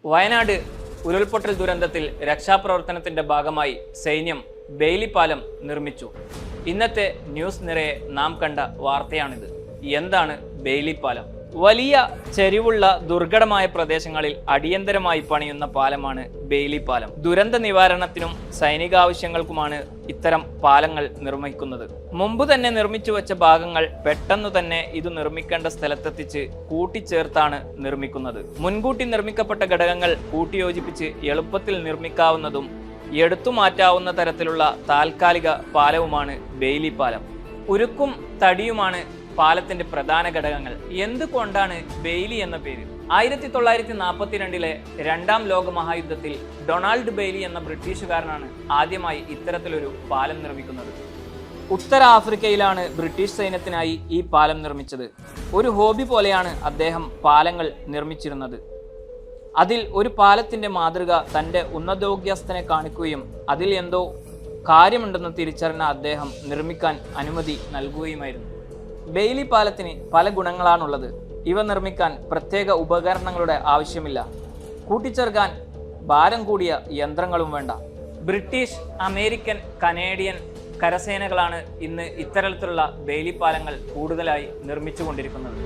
വയനാട് ഉരുൾപൊട്ടൽ ദുരന്തത്തിൽ രക്ഷാപ്രവർത്തനത്തിന്റെ ഭാഗമായി സൈന്യം ബെയിലി പാലം നിർമ്മിച്ചു. ഇന്നത്തെ ന്യൂസ് നിറയെ നാം കണ്ട വാർത്തയാണിത്. എന്താണ് ബെയിലി പാലം? വലിയ ചെരിവുള്ള ദുർഘടമായ പ്രദേശങ്ങളിൽ അടിയന്തരമായി പണിയുന്ന പാലമാണ് ബെയിലി പാലം. ദുരന്ത നിവാരണത്തിനും സൈനികാവശ്യങ്ങൾക്കുമാണ് ഇത്തരം പാലങ്ങൾ നിർമ്മിക്കുന്നത്. മുമ്പ് തന്നെ നിർമ്മിച്ചു വെച്ച ഭാഗങ്ങൾ പെട്ടെന്ന് തന്നെ ഇത് നിർമ്മിക്കേണ്ട സ്ഥലത്തെത്തിച്ച് കൂട്ടിച്ചേർത്താണ് നിർമ്മിക്കുന്നത്. മുൻകൂട്ടി നിർമ്മിക്കപ്പെട്ട ഘടകങ്ങൾ കൂട്ടിയോജിപ്പിച്ച് എളുപ്പത്തിൽ നിർമ്മിക്കാവുന്നതും എടുത്തു മാറ്റാവുന്ന തരത്തിലുള്ള താൽക്കാലിക പാലവുമാണ് ബെയിലി പാലം. ഉരുക്കും തടിയുമാണ് പാലത്തിന്റെ പ്രധാന ഘടകങ്ങൾ. എന്തുകൊണ്ടാണ് ബെയിലി എന്ന പേര്? 1942 രണ്ടാം ലോക മഹായുദ്ധത്തിൽ ഡൊണാൾഡ് ബെയിലി എന്ന ബ്രിട്ടീഷുകാരനാണ് ആദ്യമായി ഇത്തരത്തിലൊരു പാലം നിർമ്മിക്കുന്നത്. ഉത്തര ആഫ്രിക്കയിലാണ് ബ്രിട്ടീഷ് സൈന്യത്തിനായി ഈ പാലം നിർമ്മിച്ചത്. ഒരു ഹോബി പോലെയാണ് അദ്ദേഹം പാലങ്ങൾ നിർമ്മിച്ചിരുന്നത്. അതിൽ ഒരു പാലത്തിന്റെ മാതൃക തന്റെ ഉന്നതോദ്യോഗസ്ഥനെ കാണിക്കുകയും അതിൽ എന്തോ കാര്യമുണ്ടെന്ന് തിരിച്ചറിഞ്ഞ അദ്ദേഹം നിർമ്മിക്കാൻ അനുമതി നൽകുകയുമായിരുന്നു. ബെയിലി പാലത്തിന് പല ഗുണങ്ങളാണുള്ളത്. ഇവ നിർമ്മിക്കാൻ പ്രത്യേക ഉപകരണങ്ങളുടെ ആവശ്യമില്ല. കൂട്ടിച്ചേർക്കാൻ ഭാരം കൂടിയ യന്ത്രങ്ങളും വേണ്ട. ബ്രിട്ടീഷ്, അമേരിക്കൻ, കനേഡിയൻ കരസേനകളാണ് ഇന്ന് ഇത്തരത്തിലുള്ള ബെയിലി പാലങ്ങൾ കൂടുതലായി നിർമ്മിച്ചുകൊണ്ടിരിക്കുന്നത്.